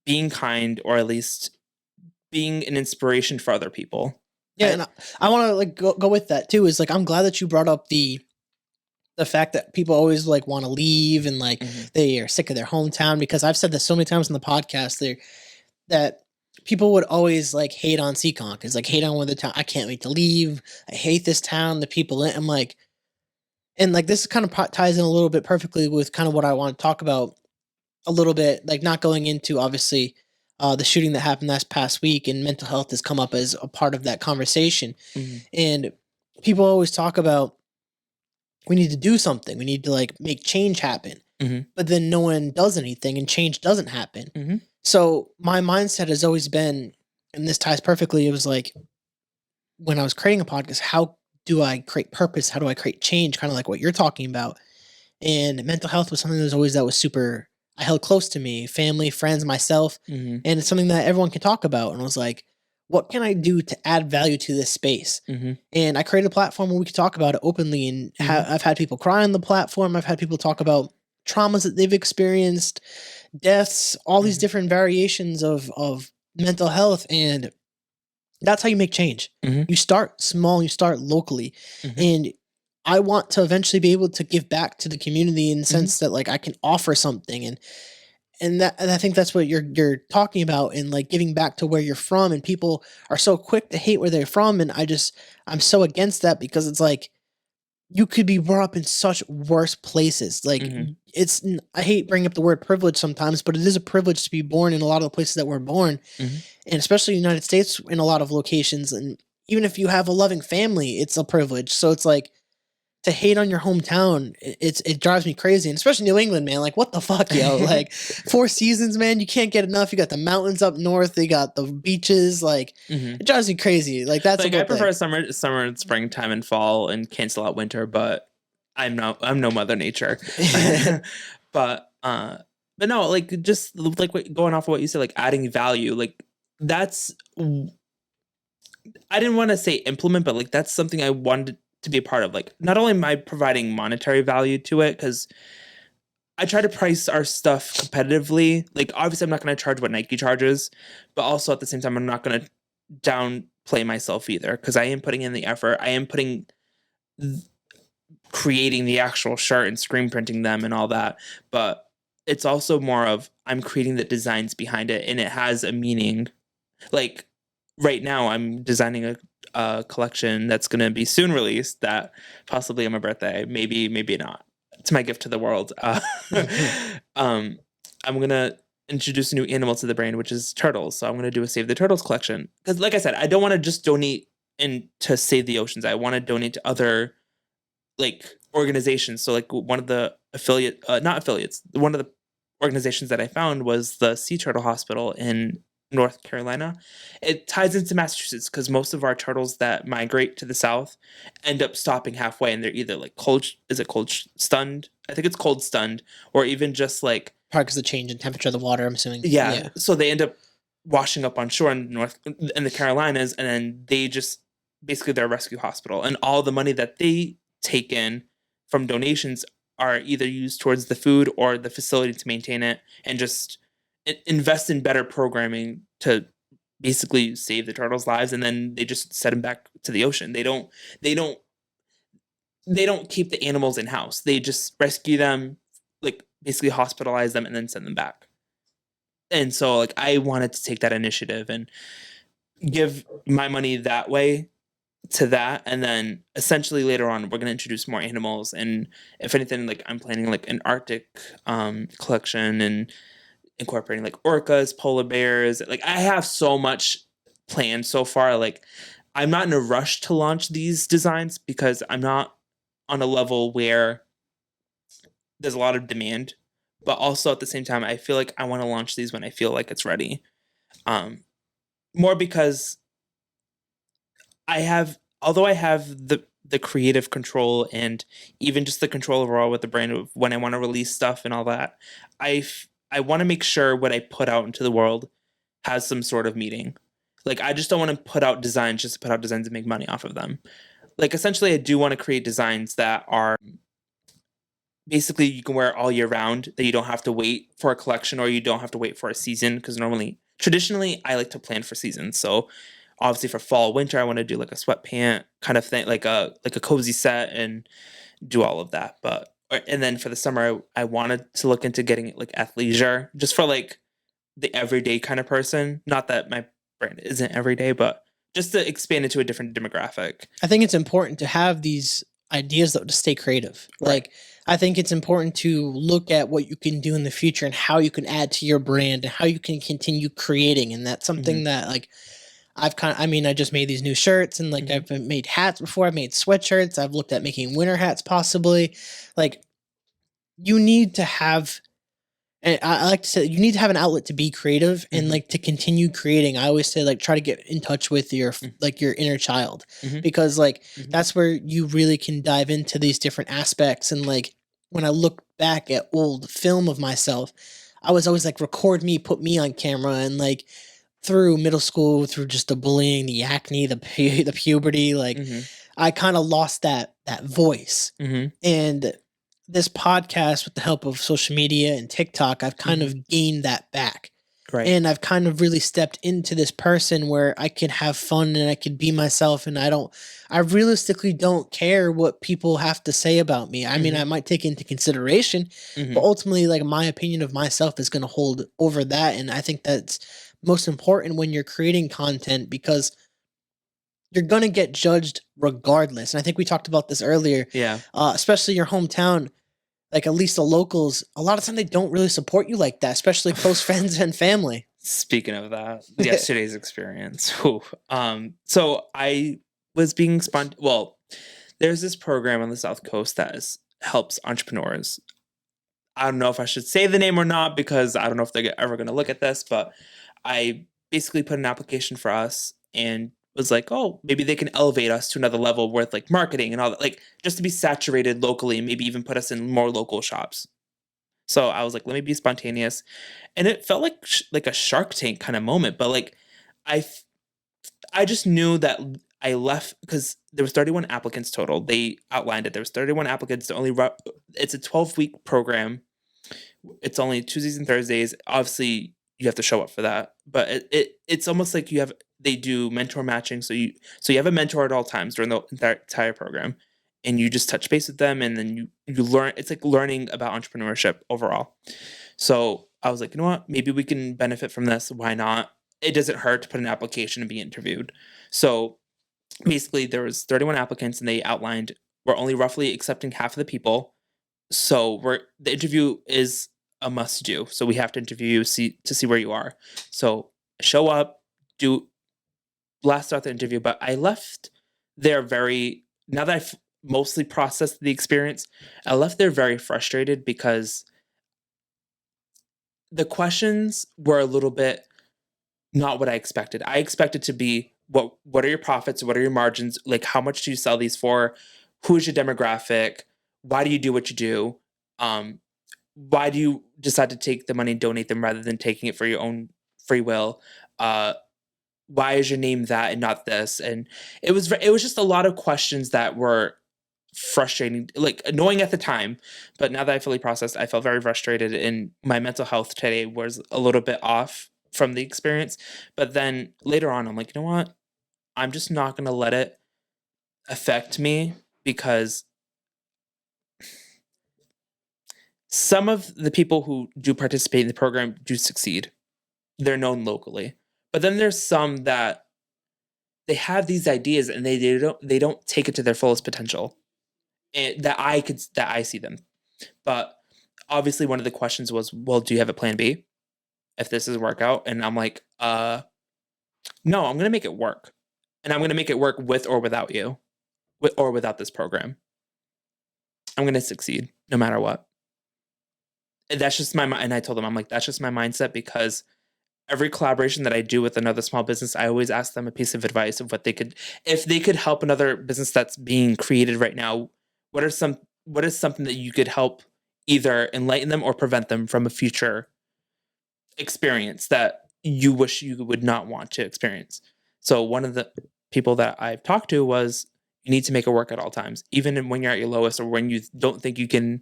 being kind, or at least being an inspiration for other people. Yeah, and I want to like go with that too. Is like I'm glad that you brought up the fact that people always like want to leave, and like they are sick of their hometown, because I've said this so many times in the podcast there that people would always like hate on Seekonk. It's like hate on one of the town. I can't wait to leave. I hate this town. The people in. I'm like, and like this kind of ties in a little bit perfectly with kind of what I want to talk about a little bit. Like not going into obviously the shooting that happened last past week, and mental health has come up as a part of that conversation. And people always talk about, we need to do something. We need to like make change happen. But then no one does anything, and change doesn't happen. So my mindset has always been, and this ties perfectly, it was like when I was creating a podcast, how do I create purpose? How do I create change? Kind of like what you're talking about. And mental health was something that was super, I held close to me, family, friends, myself. And it's something that everyone can talk about. And I was like, what can I do to add value to this space? And I created a platform where we could talk about it openly. And I've had people cry on the platform. I've had people talk about traumas that they've experienced, deaths, all these different variations of mental health. And that's how you make change. You start small, you start locally. And I want to eventually be able to give back to the community in the sense that like I can offer something, and I think that's what you're talking about, and like giving back to where you're from. And people are so quick to hate where they're from, and I'm so against that, because it's like you could be brought up in such worse places. Like I hate bringing up the word privilege sometimes, but it is a privilege to be born in a lot of the places that we're born, and especially the United States in a lot of locations. And even if you have a loving family, it's a privilege. So it's like, to hate on your hometown, it drives me crazy, and especially New England, man. Like, what the fuck, yo? Like, 4 seasons, man. You can't get enough. You got the mountains up north. They got the beaches. Like, it drives me crazy. Like, that's like I prefer summer and springtime and fall, and cancel out winter. But I'm no Mother Nature. but no, like just like going off of what you said, like adding value, like that's. I didn't want to say implement, but like that's something I wanted to be a part of. Like, not only am I providing monetary value to it, because I try to price our stuff competitively. Like, obviously I'm not going to charge what Nike charges, but also at the same time, I'm not going to downplay myself either, because I am putting in the effort. I am creating the actual shirt and screen printing them and all that. But it's also more of, I'm creating the designs behind it, and it has a meaning. Like, right now I'm designing a collection that's going to be soon released, that possibly on my birthday, maybe not. It's my gift to the world. I'm going to introduce a new animal to the brand, which is turtles. So I'm going to do a Save the Turtles collection, because like I said, I don't want to just donate to save the oceans. I want to donate to other like organizations. So like one of the one of the organizations that I found was the Sea Turtle Hospital in North Carolina. It ties into Massachusetts, because most of our turtles that migrate to the south end up stopping halfway, and they're either like cold stunned? I think it's cold stunned, or even just like probably because of the change in temperature of the water, I'm assuming. Yeah. So they end up washing up on shore in the Carolinas, and then they just basically they're a rescue hospital, and all the money that they take in from donations are either used towards the food or the facility to maintain it, and just invest in better programming to basically save the turtles' lives, and then they just set them back to the ocean. They don't keep the animals in house. They just rescue them, like basically hospitalize them, and then send them back. And so like I wanted to take that initiative and give my money that way to that, and then essentially later on we're going to introduce more animals, and if anything, like I'm planning like an Arctic collection, and incorporating like orcas, polar bears. Like I have so much planned so far. Like I'm not in a rush to launch these designs, because I'm not on a level where there's a lot of demand, but also at the same time, I feel like I want to launch these when I feel like it's ready. More because although I have the creative control, and even just the control overall with the brand of when I want to release stuff and all that, I want to make sure what I put out into the world has some sort of meaning. Like, I just don't want to put out designs just to put out designs and make money off of them. Like, essentially, I do want to create designs that are basically you can wear all year round, that you don't have to wait for a collection, or you don't have to wait for a season, because traditionally, I like to plan for seasons. So, obviously, for fall, winter, I want to do like a sweatpant kind of thing, like a cozy set, and do all of that. And then for the summer, I wanted to look into getting like athleisure, just for like the everyday kind of person. Not that my brand isn't everyday, but just to expand into a different demographic. I think it's important to have these ideas though, to stay creative. Right. Like, I think it's important to look at what you can do in the future and how you can add to your brand and how you can continue creating. And that's something that like I just made these new shirts, and like I've made hats before. I've made sweatshirts. I've looked at making winter hats possibly. Like, you need to have, and I like to say, you need to have an outlet to be creative and like to continue creating. I always say, like, try to get in touch with your like your inner child, because like that's where you really can dive into these different aspects. And like when I look back at old film of myself, I was always like, record me, put me on camera, and like through middle school, through just the bullying, the acne, the puberty, like I kind of lost that voice. And this podcast, with the help of social media and TikTok, I've kind of gained that back. Right. And I've kind of really stepped into this person where I can have fun and I can be myself, and I realistically don't care what people have to say about me. I mean, I might take into consideration, but ultimately, like, my opinion of myself is going to hold over that. And I think that's most important when you're creating content, because you're going to get judged regardless. And I think we talked about this earlier. Yeah. Especially your hometown, like at least the locals, a lot of time they don't really support you like that, especially close friends and family. Speaking of that, yesterday's experience. Whew. So I was being well, there's this program on the South Coast that helps entrepreneurs. I don't know if I should say the name or not because I don't know if they're ever going to look at this, but I basically put an application for us and was like, oh, maybe they can elevate us to another level with like marketing and all that, like just to be saturated locally and maybe even put us in more local shops. So I was like, let me be spontaneous. And it felt like a Shark Tank kind of moment, but like I just knew that I left because there was 31 applicants total. They outlined it. There was 31 applicants. It's a 12-week program. It's only Tuesdays and Thursdays. Obviously, you have to show up for that. But it's almost like they do mentor matching. So you have a mentor at all times during the entire program, and you just touch base with them, and then you learn. It's like learning about entrepreneurship overall. So I was like, you know what? Maybe we can benefit from this. Why not? It doesn't hurt to put an application and be interviewed. So basically, there was 31 applicants, and they outlined we're only roughly accepting half of the people. So the interview is a must do. So we have to interview you to see where you are. So show up, blast out the interview. But I left there now that I've mostly processed the experience, I left there very frustrated because the questions were a little bit not what I expected. I expected to be what are your profits? What are your margins? Like how much do you sell these for? Who is your demographic? Why do you do what you do? Why do you decide to take the money and donate them rather than taking it for your own free will? Why is your name that and not this? And it was just a lot of questions that were frustrating, like annoying at the time. But now that I fully processed, I felt very frustrated, and my mental health today was a little bit off from the experience. But then later on, I'm like, you know what? I'm just not going to let it affect me because some of the people who do participate in the program do succeed. They're known locally. But then there's some that they have these ideas and they don't take it to their fullest potential. And that I see them. But obviously one of the questions was, well, do you have a plan B if this doesn't work out? And I'm like, no, I'm going to make it work. And I'm going to make it work with or without you, or without this program. I'm going to succeed no matter what. And that's just my mind. And I told them, I'm like, that's just my mindset, because every collaboration that I do with another small business, I always ask them a piece of advice of if they could help another business that's being created right now, what is something that you could help either enlighten them or prevent them from a future experience that you wish you would not want to experience. So one of the people that I've talked to was, you need to make it work at all times, even when you're at your lowest or when you don't think you can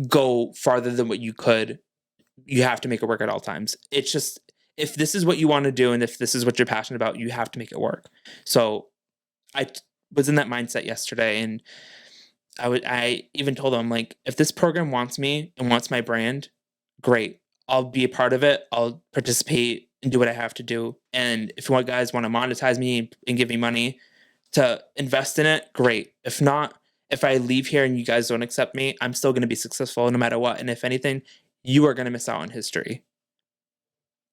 go farther than what you could. You have to make it work at all times. It's just, if this is what you want to do and if this is what you're passionate about, you have to make it work. So I was in that mindset yesterday, and I even told them, like, if this program wants me and wants my brand, great. I'll be a part of it. I'll participate and do what I have to do. And if you guys want to monetize me and give me money to invest in it, great. If not, if I leave here and you guys don't accept me, I'm still going to be successful no matter what. And if anything, you are going to miss out on history,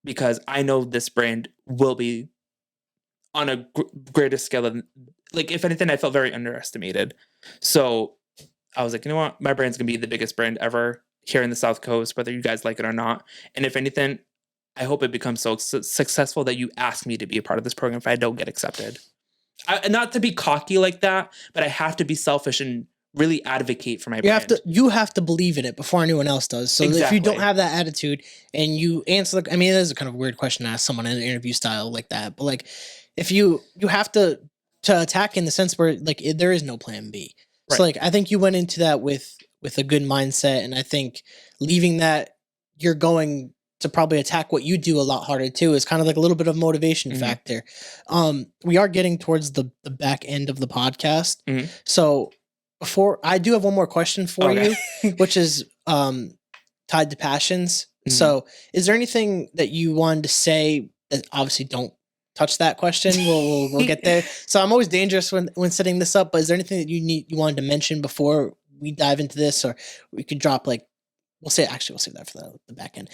because I know this brand will be on a greater scale than, like, if anything, I felt very underestimated. So I was like, you know what? My brand's going to be the biggest brand ever here in the South Coast, whether you guys like it or not. And if anything, I hope it becomes so successful that you ask me to be a part of this program if I don't get accepted. Not to be cocky like that, but I have to be selfish and really advocate for my brand. You have to believe in it before anyone else does. So Exactly. If you don't have that attitude and you answer it is a kind of weird question to ask someone in an interview style like that. But like, if you have to attack in the sense where like there is no plan B. Right. So like, I think you went into that with a good mindset, and I think leaving that, you're going to probably attack what you do a lot harder too, is kind of like a little bit of motivation factor. We are getting towards the back end of the podcast. So before, I do have one more question for you, which is tied to passions. So is there anything that you wanted to say that obviously don't touch that question. We'll get there. So I'm always dangerous when setting this up. But is there anything that you wanted to mention before we dive into this, or we could drop like we'll save that for the back end.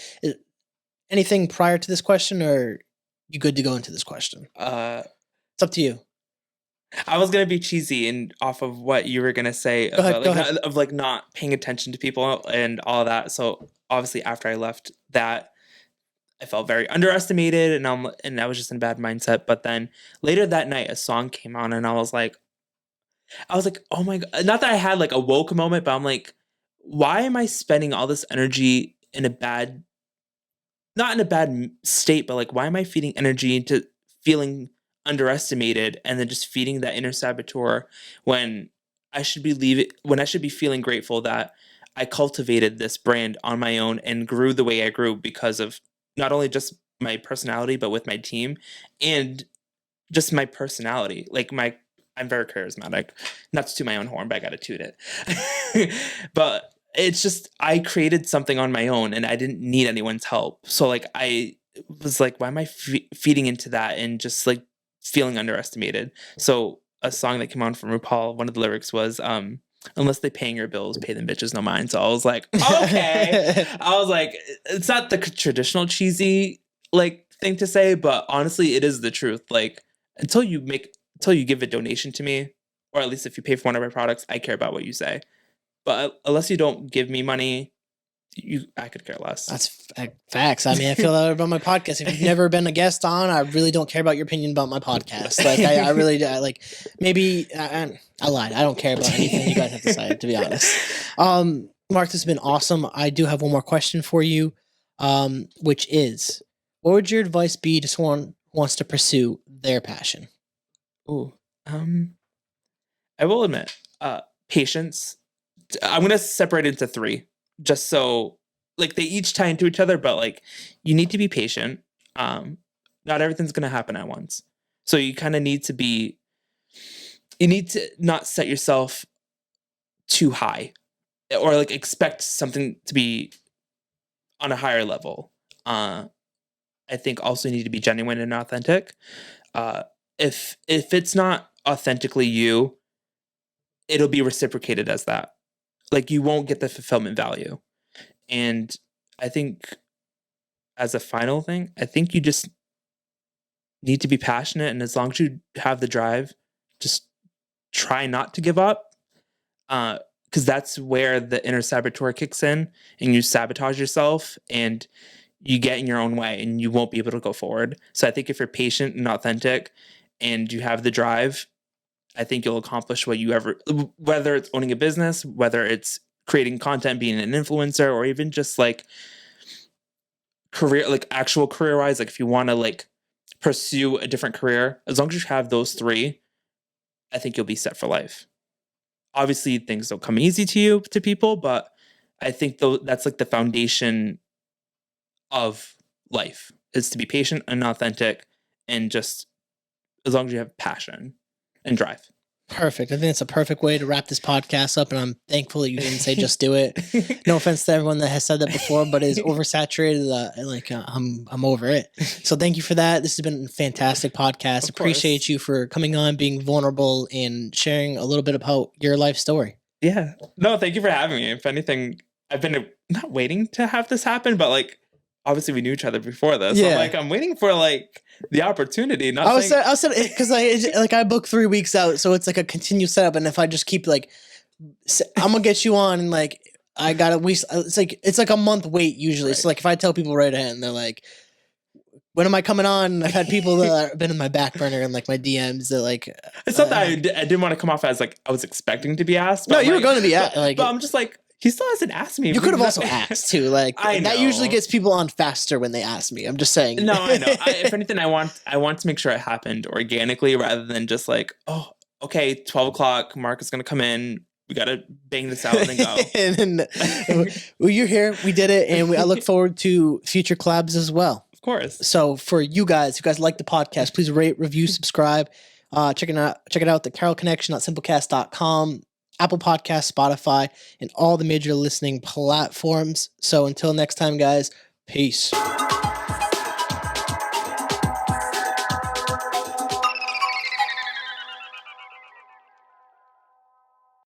Anything prior to this question, or you good to go into this question? It's up to you. I was gonna be cheesy and off of what you were gonna say Go ahead. of like not paying attention to people and all of that. So obviously after I left that, I felt very underestimated and I was just in a bad mindset. But then later that night, a song came on and I was like, oh my God. Not that I had like a woke moment, but I'm like, why am I spending all this energy not in a bad state, but like, why am I feeding energy into feeling underestimated and then just feeding that inner saboteur when I should be feeling grateful that I cultivated this brand on my own and grew the way I grew because of not only just my personality, but with my team and just my personality. Like I'm very charismatic, not to toot my own horn, but I got to toot it. But it's just, I created something on my own and I didn't need anyone's help. So like, I was like, why am I feeding into that and just like feeling underestimated? So a song that came on from RuPaul, one of the lyrics was, unless they paying your bills, pay them bitches no mind. So I was like, okay. I was like, it's not the traditional cheesy like thing to say, but honestly, it is the truth. Like until you give a donation to me, or at least if you pay for one of my products, I care about what you say. But unless you don't give me money, I could care less. That's facts. I mean, I feel that about my podcast. If you've never been a guest on, I really don't care about your opinion about my podcast. Like, I really like. Maybe I lied. I don't care about anything you guys have to say. To be honest, Mark, this has been awesome. I do have one more question for you, which is, what would your advice be to someone who wants to pursue their passion? Ooh, I will admit, patience. I'm gonna separate it into 3, just so like they each tie into each other. But like, you need to be patient. Not everything's gonna happen at once, so you kind of need to not set yourself too high, or like expect something to be on a higher level. I think also you need to be genuine and authentic. If it's not authentically you, it'll be reciprocated as that. Like you won't get the fulfillment value. And I think as a final thing, I think you just need to be passionate. And as long as you have the drive, just try not to give up. Because that's where the inner saboteur kicks in and you sabotage yourself and you get in your own way and you won't be able to go forward. So I think if you're patient and authentic and you have the drive, I think you'll accomplish whether it's owning a business, whether it's creating content, being an influencer, or even just like actual career wise. Like if you want to like pursue a different career, as long as you have those 3, I think you'll be set for life. Obviously things don't come easy to people, but I think that's like the foundation of life is to be patient and authentic and just as long as you have passion and drive. Perfect. I think it's a perfect way to wrap this podcast up, and I'm thankful that you didn't say just do it. No offense to everyone that has said that before, but it's oversaturated. I'm over it. So thank you for that. This has been a fantastic podcast. Appreciate you for coming on, being vulnerable, and sharing a little bit about your life story. Yeah. No, thank you for having me. If anything, I've been not waiting to have this happen, but like obviously we knew each other before this. Yeah. So I'm waiting for like the opportunity. Not I said because I book 3 weeks out, so it's like a continued setup. And if I just keep like, I'm gonna get you on, and like I gotta it's like a month wait usually. Right. So like if I tell people right ahead, and they're like, when am I coming on? I've had people that have been in my back burner and like my DMs that like. It's not that I didn't want to come off as like I was expecting to be asked. No, you were going to be asked. But I'm just like. He still hasn't asked me. You could have also asked too. Like that usually gets people on faster when they ask me. I'm just saying. No, I know. If anything, I want to make sure it happened organically rather than just like, oh, okay, 12 o'clock. Mark is gonna come in. We gotta bang this out and then go. And then, well, you're here. We did it, and I look forward to future collabs as well. Of course. So for you guys like the podcast, please rate, review, subscribe. Check it out. The Carroll Connection at simplecast.com. Apple Podcasts, Spotify, and all the major listening platforms. So until next time, guys, peace.